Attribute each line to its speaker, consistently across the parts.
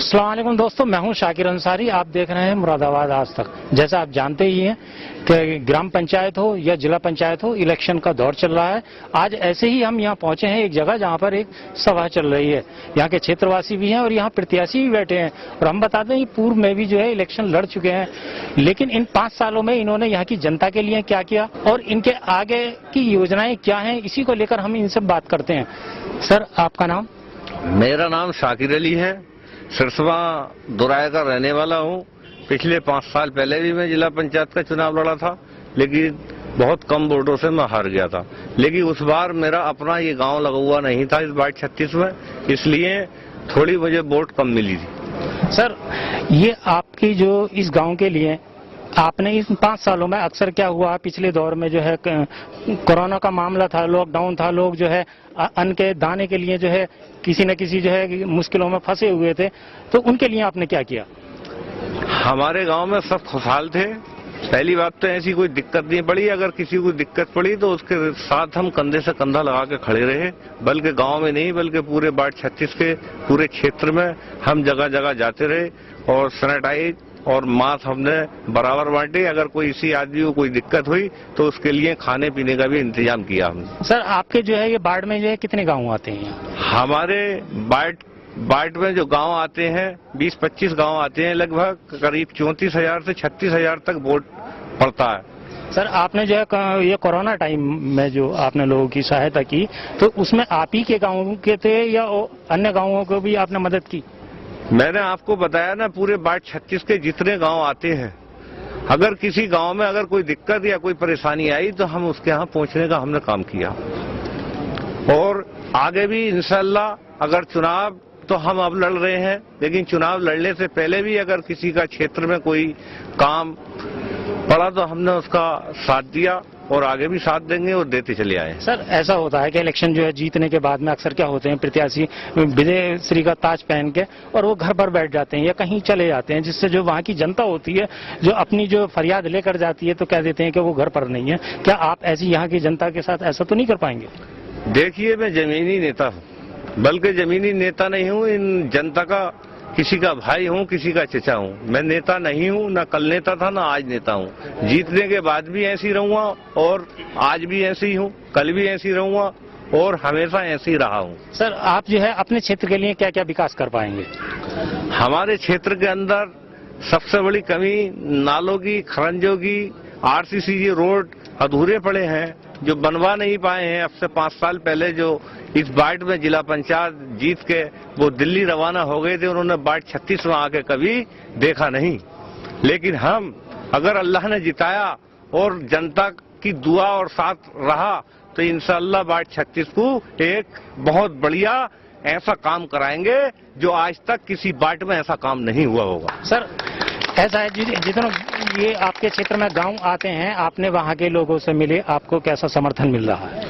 Speaker 1: अस्सलाम वालेकुम दोस्तों, मैं हूं शाकिर अंसारी। आप देख रहे हैं मुरादाबाद आज तक। जैसा आप जानते ही हैं कि ग्राम पंचायत हो या जिला पंचायत हो, इलेक्शन का दौर चल रहा है। आज ऐसे ही हम यहां पहुंचे हैं एक जगह जहां पर एक सभा चल रही है। यहां के क्षेत्रवासी भी हैं और यहां प्रत्याशी भी बैठे हैं। और हम बताते हैं पूर्व में भी जो है इलेक्शन लड़ चुके हैं, लेकिन इन 5 सालों में इन्होंने यहाँ की जनता के लिए क्या किया और इनके आगे की योजनाएं क्या हैं, इसी को लेकर हम इनसे बात करते हैं। सर, आपका नाम?
Speaker 2: मेरा नाम शाकिर अली है। सिरसवा दुराया का रहने वाला हूँ। पिछले 5 साल पहले भी मैं जिला पंचायत का चुनाव लड़ा था, लेकिन बहुत कम वोटों से मैं हार गया था। लेकिन उस बार मेरा अपना ये गांव लगा हुआ नहीं था इस बार 36 में, इसलिए थोड़ी मुझे वोट कम मिली थी।
Speaker 1: सर, ये आपकी जो इस गांव के लिए आपने इस 5 सालों में अक्सर क्या हुआ, पिछले दौर में जो है कोरोना का मामला था, लॉकडाउन था, लोग जो है अन्न के दाने के लिए जो है किसी न किसी जो है मुश्किलों में फंसे हुए थे, तो उनके लिए आपने क्या किया?
Speaker 2: हमारे गांव में सब खुशहाल थे। पहली बात तो ऐसी कोई दिक्कत नहीं पड़ी। अगर किसी को दिक्कत पड़ी तो उसके साथ हम कंधे से कंधा लगा के खड़े रहे। बल्कि गांव में नहीं, बल्कि पूरे वार्ड 36 के पूरे क्षेत्र में हम जगह जगह जाते रहे और सैनिटाइज और मास्क हमने बराबर बांटे। अगर कोई इसी आदमी को कोई दिक्कत हुई तो उसके लिए खाने पीने का भी इंतजाम किया हमने।
Speaker 1: सर, आपके जो है ये वार्ड में जो है कितने गाँव आते हैं?
Speaker 2: हमारे वार्ड में जो गांव आते हैं 20-25 गांव आते हैं, लगभग करीब 34,000 से 36,000 तक वोट पड़ता है।
Speaker 1: सर, आपने जो है ये कोरोना टाइम में जो आपने लोगों की सहायता की, तो उसमें आप ही के गाँव के थे या अन्य गाँवों को भी आपने मदद की?
Speaker 2: मैंने आपको बताया ना, पूरे वार्ड 36 के जितने गांव आते हैं, अगर किसी गांव में अगर कोई दिक्कत या कोई परेशानी आई तो हम उसके यहाँ पहुंचने का हमने काम किया। और आगे भी इंशाल्लाह, अगर चुनाव तो हम अब लड़ रहे हैं, लेकिन चुनाव लड़ने से पहले भी अगर किसी का क्षेत्र में कोई काम पड़ा तो हमने उसका साथ दिया और आगे भी साथ देंगे और देते चले आए।
Speaker 1: सर, ऐसा होता है कि इलेक्शन जो है जीतने के बाद में अक्सर क्या होते हैं, प्रत्याशी विजय श्री का ताज पहन के और वो घर पर बैठ जाते हैं या कहीं चले जाते हैं, जिससे जो वहाँ की जनता होती है जो अपनी जो फरियाद लेकर जाती है तो कह देते हैं कि वो घर पर नहीं है। क्या आप ऐसी यहाँ की जनता के साथ ऐसा तो नहीं कर पाएंगे?
Speaker 2: देखिए, मैं जमीनी नेता हूँ, बल्कि जमीनी नेता नहीं हूँ। इन जनता का किसी का भाई हूँ, किसी का चचा हूँ। मैं नेता नहीं हूँ, ना कल नेता था ना आज नेता हूँ। जीतने के बाद भी ऐसी रहूंगा और आज भी ऐसे ही हूँ, कल भी ऐसी रहूंगा और हमेशा ऐसे ही रहा हूँ।
Speaker 1: सर, आप जो है अपने क्षेत्र के लिए क्या क्या विकास कर पाएंगे?
Speaker 2: हमारे क्षेत्र के अंदर सबसे बड़ी कमी नालों की, खरंजों की, RCC रोड अधूरे पड़े हैं जो बनवा नहीं पाए हैं। अब से 5 साल पहले जो इस वार्ड में जिला पंचायत जीत के वो दिल्ली रवाना हो गए थे, उन्होंने वार्ड 36 में आके कभी देखा नहीं। लेकिन हम, अगर अल्लाह ने जिताया और जनता की दुआ और साथ रहा तो इंशाअल्लाह वार्ड 36 को एक बहुत बढ़िया ऐसा काम कराएंगे जो आज तक किसी वार्ड में ऐसा काम नहीं हुआ होगा।
Speaker 1: सर, ऐसा है जितना ये आपके क्षेत्र में गांव आते हैं, आपने वहां के लोगों से मिले, आपको कैसा समर्थन मिल रहा है?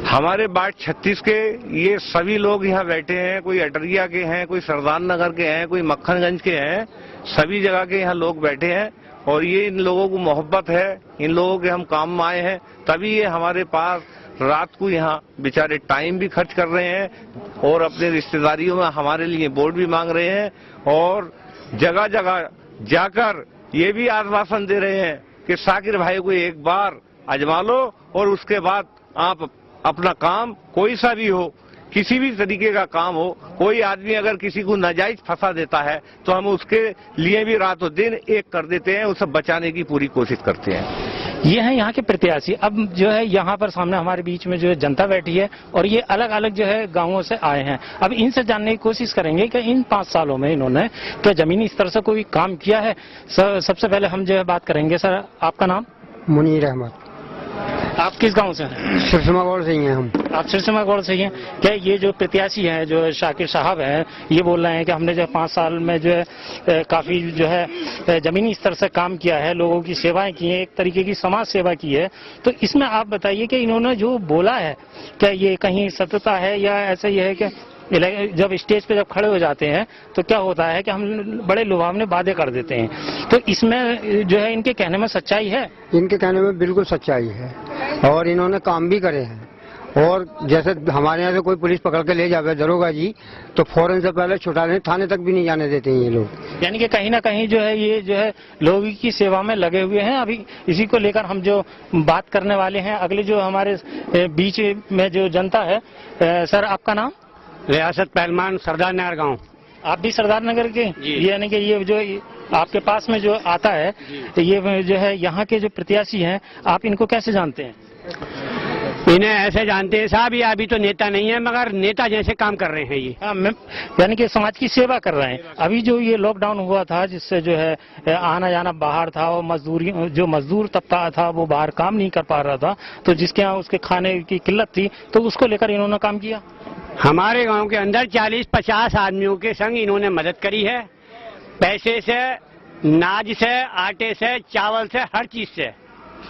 Speaker 2: हमारे वार्ड 36 के ये सभी लोग यहाँ बैठे हैं। कोई अटरिया के हैं, कोई सरदार नगर के हैं, कोई मक्खनगंज के हैं, सभी जगह के यहाँ लोग बैठे हैं और ये इन लोगों को मोहब्बत है, इन लोगों के हम काम में आए हैं, तभी ये हमारे पास रात को यहाँ बेचारे टाइम भी खर्च कर रहे हैं और अपने रिश्तेदारियों में हमारे लिए वोट भी मांग रहे हैं और जगह जगह जाकर ये भी आश्वासन दे रहे हैं कि शाकिर भाई को एक बार आजमा लो और उसके बाद आप अपना काम कोई सा भी हो, किसी भी तरीके का काम हो, कोई आदमी अगर किसी को नाजायज फंसा देता है तो हम उसके लिए भी रातों दिन एक कर देते हैं, उसे बचाने की पूरी कोशिश करते हैं।
Speaker 1: ये है यहाँ के प्रत्याशी। अब जो है यहाँ पर सामने हमारे बीच में जो है जनता बैठी है और ये अलग अलग जो है गांवों से आए हैं। अब इनसे जानने की कोशिश करेंगे कि इन 5 सालों में इन्होंने क्या जमीनी स्तर से कोई काम किया है। सबसे पहले हम जो है बात करेंगे। सर, आपका नाम?
Speaker 3: मुनीर अहमद।
Speaker 1: आप किस गांव से हैं?
Speaker 3: सिरसमागौड़ से ही हैं हम।
Speaker 1: आप सिरसमागौड़ से ही हैं। क्या ये जो प्रत्याशी हैं, जो शाकिर साहब हैं, ये बोल रहे हैं कि हमने जो 5 साल में जो है काफी जो है जमीनी स्तर से काम किया है, लोगों की सेवाएं की हैं, एक तरीके की समाज सेवा की है, तो इसमें आप बताइए कि इन्होंने जो बोला है क्या ये कहीं सत्यता है या ऐसा ही है कि जब स्टेज पे जब खड़े हो जाते हैं तो क्या होता है कि हम बड़े लुभावने वादे कर देते हैं, तो इसमें जो है इनके कहने में सच्चाई है?
Speaker 3: इनके कहने में बिल्कुल सच्चाई है और इन्होंने काम भी करे हैं और जैसे हमारे यहाँ से कोई पुलिस पकड़ के ले जावे दरोगा जी, तो फौरन से पहले छुटा दें, थाने तक भी नहीं जाने देते हैं ये लोग।
Speaker 1: यानी कि कहीं ना कहीं जो है ये जो है लोगों की सेवा में लगे हुए हैं। अभी इसी को लेकर हम जो बात करने वाले हैं, अगले जो हमारे बीच में जो जनता है। सर, आपका नाम?
Speaker 3: रियासत पहलवान, सरदार नगर गाँव।
Speaker 1: आप भी सरदार नगर के? यानी कि ये जो आपके पास में जो आता है, ये जो है यहाँ के जो प्रत्याशी हैं, आप इनको कैसे जानते हैं?
Speaker 3: इन्हें ऐसे जानते हैं साहब, ये अभी तो नेता नहीं है मगर नेता जैसे काम कर रहे हैं ये।
Speaker 1: यानी कि समाज की सेवा कर रहे हैं। अभी जो ये लॉकडाउन हुआ था, जिससे जो है आना जाना बाहर था और मजदूरी जो मजदूर तबका था वो बाहर काम नहीं कर पा रहा था, तो जिसके यहाँ उसके खाने की किल्लत थी, तो उसको लेकर इन्होंने काम किया।
Speaker 3: हमारे गांव के अंदर 40-50 आदमियों के संग इन्होंने मदद करी है, पैसे से, नाज से, आटे से, चावल से, हर चीज से।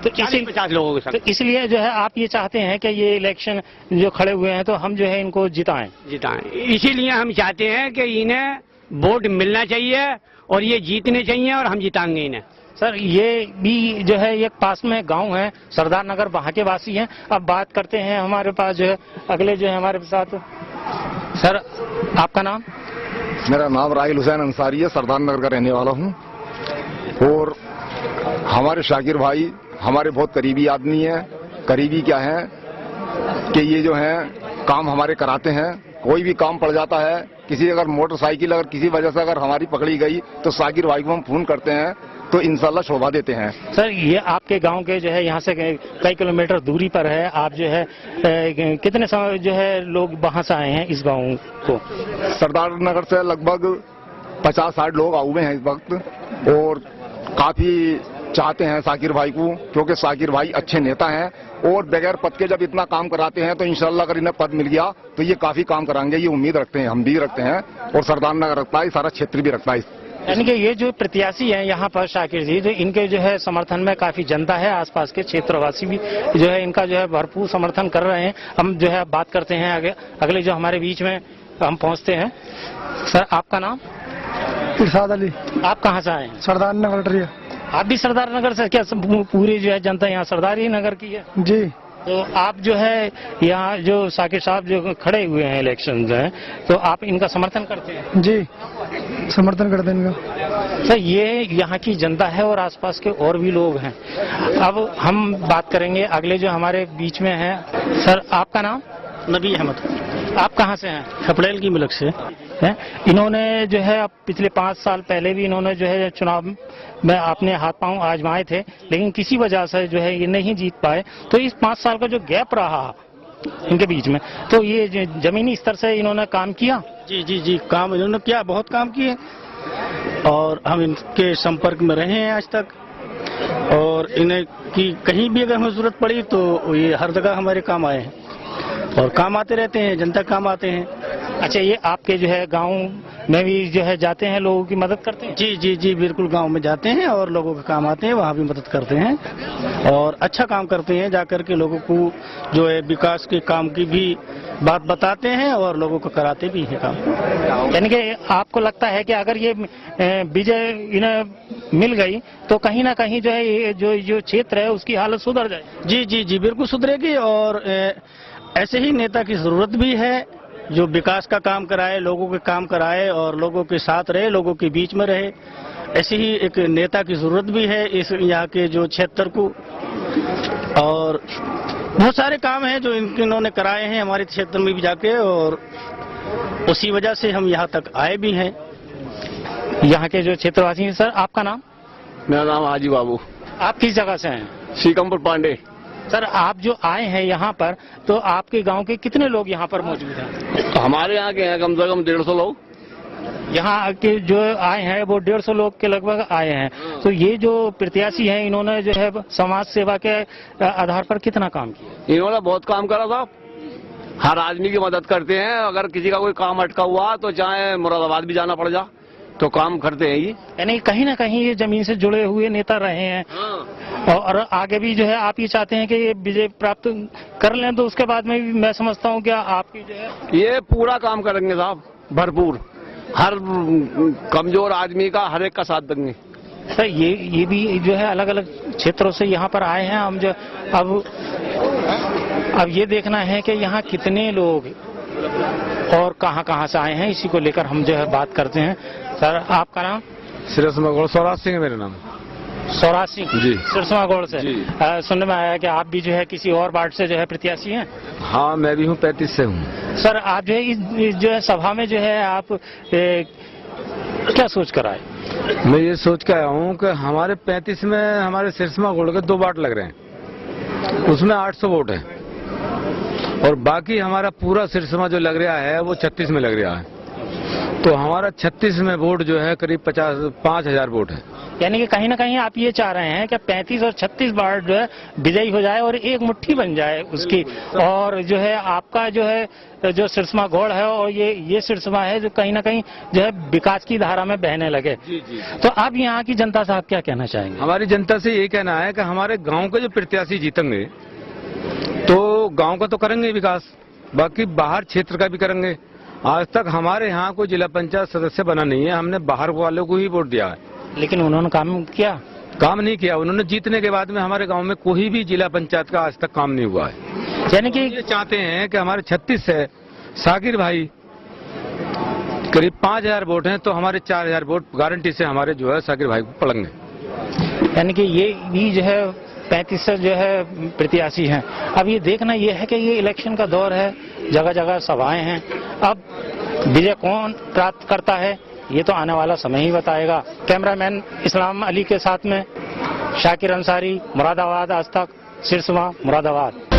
Speaker 1: तो
Speaker 3: 40-50 लोगों के संग।
Speaker 1: तो इसलिए जो है आप ये चाहते हैं कि ये इलेक्शन जो खड़े हुए हैं, तो हम जो है इनको जिताएं।
Speaker 3: इसीलिए हम चाहते हैं कि इन्हें वोट मिलना चाहिए और ये जीतने चाहिए और हम जिताएंगे इन्हें।
Speaker 1: सर, ये भी जो है एक पास में गांव है सरदार नगर, वहाँ के वासी हैं। अब बात करते हैं, हमारे पास जो है अगले जो है हमारे साथ। सर, आपका नाम?
Speaker 4: मेरा नाम राहिल हुसैन अंसारी है, सरदार नगर का रहने वाला हूँ। और हमारे शाकिर भाई हमारे बहुत करीबी आदमी है। करीबी क्या है कि ये जो है काम हमारे कराते हैं। कोई भी काम पड़ जाता है, किसी अगर मोटरसाइकिल अगर किसी वजह से अगर हमारी पकड़ी गई, तो शाकिर भाई को हम फोन करते हैं तो इंशाल्लाह छुड़वा देते हैं।
Speaker 1: सर, ये आपके गांव के जो है यहाँ से कई किलोमीटर दूरी पर है। आप जो है कितने समय जो है लोग वहाँ से आए हैं इस गांव को?
Speaker 4: सरदार नगर से लगभग 50-60 लोग आए हुए हैं इस वक्त और काफी चाहते हैं शाकिर भाई को, क्योंकि शाकिर भाई अच्छे नेता हैं और बगैर पद के जब इतना काम कराते हैं तो इंशाल्लाह अगर इन्हें पद मिल गया तो ये काफी काम कराएंगे, ये उम्मीद रखते हैं, हम भी रखते हैं और सरदार नगर रखता है, सारा क्षेत्र भी रखता है।
Speaker 1: यानी कि ये जो प्रत्याशी हैं यहाँ पर शाकिर जी, जो इनके जो है समर्थन में काफी जनता है, आसपास के क्षेत्रवासी भी जो है इनका जो है भरपूर समर्थन कर रहे हैं। हम जो है बात करते हैं अगले जो हमारे बीच में हम पहुँचते हैं। सर, आपका नाम?
Speaker 5: इरशाद अली।
Speaker 1: आप कहाँ से आए हैं?
Speaker 5: सरदार नगर टरिया।
Speaker 1: आप भी सरदार नगर से? क्या पूरी जो है जनता यहाँ सरदार ही नगर की है?
Speaker 5: जी।
Speaker 1: तो आप जो है यहाँ जो शाकिर साहब जो खड़े हुए हैं इलेक्शन में, तो आप इनका समर्थन करते हैं?
Speaker 5: जी, समर्थन करते हैं इनका।
Speaker 1: सर, ये यहाँ की जनता है और आसपास के और भी लोग हैं। अब हम बात करेंगे अगले जो हमारे बीच में हैं। सर, आपका नाम?
Speaker 6: नबी अहमद।
Speaker 1: आप कहाँ से हैं?
Speaker 6: खपड़ेल की मुल्क से
Speaker 1: हैं? इन्होंने जो है पिछले 5 साल पहले भी इन्होंने जो है चुनाव में अपने हाथ पांव आजमाए थे, लेकिन किसी वजह से जो है ये नहीं जीत पाए। तो इस 5 साल का जो गैप रहा इनके बीच में, तो ये जमीनी स्तर से इन्होंने काम किया?
Speaker 6: जी जी जी, काम इन्होंने किया, बहुत काम किए और हम इनके संपर्क में रहे हैं आज तक। और इन्हें की कहीं भी अगर हमें जरूरत पड़ी तो ये हर जगह हमारे काम आए हैं और काम आते रहते हैं, जनता काम आते हैं।
Speaker 1: अच्छा, ये आपके जो है गांव में भी जो है जाते हैं, लोगों की मदद करते हैं?
Speaker 6: जी जी जी, बिल्कुल गांव में जाते हैं और लोगों के काम आते हैं, वहाँ भी मदद करते हैं और अच्छा काम करते हैं। जाकर के लोगों को जो है विकास के काम की भी बात बताते हैं और लोगों को कराते भी हैं काम।
Speaker 1: यानी कि आपको लगता है कि अगर ये विजय इन्हें मिल गई तो कहीं ना कहीं जो है ये जो क्षेत्र है उसकी हालत सुधर जाए?
Speaker 6: जी जी जी, बिल्कुल सुधरेगी और ऐसे ही नेता की जरूरत भी है जो विकास का काम कराए, लोगों के काम कराए और लोगों के साथ रहे, लोगों के बीच में रहे। ऐसे ही एक नेता की जरूरत भी है इस यहाँ के जो क्षेत्र को। और बहुत सारे काम हैं जो इन्होंने कराए हैं हमारे क्षेत्र में भी जाके, और उसी वजह से हम यहाँ तक आए भी हैं।
Speaker 1: यहाँ के जो क्षेत्रवासी हैं। सर, आपका नाम?
Speaker 4: मेरा नाम हाजी बाबू।
Speaker 1: आप किस जगह से हैं?
Speaker 4: श्रीकमपुर पांडे।
Speaker 1: सर, आप जो आए हैं यहाँ पर, तो आपके गांव के कितने लोग यहाँ पर मौजूद हैं?
Speaker 4: तो हमारे यहाँ के हैं कम से कम 150 लोग।
Speaker 1: यहाँ के जो आए हैं वो 150 लोग के लगभग आए हैं। तो ये जो प्रत्याशी हैं इन्होंने जो है समाज सेवा के आधार पर कितना काम किया?
Speaker 4: इन्होंने बहुत काम करा था, हर आदमी की मदद करते हैं। अगर किसी का कोई काम अटका हुआ तो चाहे मुरादाबाद भी जाना पड़ जा तो काम करते हैं ये।
Speaker 1: यानी कहीं ना कहीं ये जमीन से जुड़े हुए नेता रहे हैं। और आगे भी जो है आप ये चाहते हैं कि ये विजय प्राप्त कर लें, तो उसके बाद में भी मैं समझता हूँ क्या आपकी जो है
Speaker 4: ये पूरा काम करेंगे साहब, भरपूर, हर कमजोर आदमी का हर एक का साथ देंगे।
Speaker 1: सर, ये भी जो है अलग अलग क्षेत्रों से यहाँ पर आए हैं। हम जो अब अब ये देखना है कि यहाँ कितने लोग और कहाँ से आए हैं, इसी को लेकर हम जो है बात करते हैं। सर आपका नाम?
Speaker 7: स्वराज सिंह है मेरा नाम।
Speaker 1: सौराज सिंह
Speaker 7: जी।
Speaker 1: सिरसवा गौड़ से।
Speaker 7: जी।
Speaker 1: सुनने में आया कि आप भी जो है किसी और वार्ड से जो है प्रत्याशी हैं।
Speaker 7: हाँ, मैं भी हूँ, 35 से हूँ।
Speaker 1: सर आप जो है इस जो है सभा में जो है आप क्या सोच कर आए?
Speaker 7: मैं ये सोच के आया हूँ कि हमारे 35 में हमारे सिरसवा गोड़ के 2 वार्ड लग रहे हैं, उसमें 800 वोट है, और बाकी हमारा पूरा सिरसवा जो लग रहा है वो 36 में लग रहा है। तो हमारा 36 में वोट जो है करीब 5,000 वोट है।
Speaker 1: यानी कि कहीं ना कहीं आप ये चाह रहे हैं कि 35 और 36 वार्ड जो है विजयी हो जाए और एक मुट्ठी बन जाए उसकी, और जो है आपका जो है जो सिरसवा गौड़ है और ये सिरसवा है जो कहीं ना कहीं जो है विकास की धारा में बहने लगे।
Speaker 7: जी जी।
Speaker 1: तो आप यहाँ की जनता से आप क्या कहना चाहेंगे?
Speaker 7: हमारी जनता से ये कहना है कि हमारे गांव के जो प्रत्याशी जीतेंगे तो गांव का तो करेंगे विकास, बाकी बाहर क्षेत्र का भी करेंगे। आज तक हमारे यहाँ कोई जिला पंचायत सदस्य बना नहीं है, हमने बाहर वालों को ही वोट दिया है।
Speaker 1: लेकिन उन्होंने काम किया?
Speaker 7: काम नहीं किया उन्होंने। जीतने के बाद में हमारे गांव में कोई भी जिला पंचायत का आज तक काम नहीं हुआ है।
Speaker 1: यानी कि
Speaker 7: ये चाहते हैं कि हमारे 36 से साकिर भाई करीब 5,000 वोट हैं, तो हमारे 4,000 वोट गारंटी से हमारे जो है साकिर भाई को पड़ेंगे।
Speaker 1: यानी कि ये भी जो है 35 से जो है प्रत्याशी हैं। अब ये देखना ये है कि ये इलेक्शन का दौर है, जगह जगह सभाएं हैं। अब विजय कौन प्राप्त करता है ये तो आने वाला समय ही बताएगा। कैमरामैन इस्लाम अली के साथ में शाकिर अंसारी, मुरादाबाद आज तक, सिरसवा, मुरादाबाद।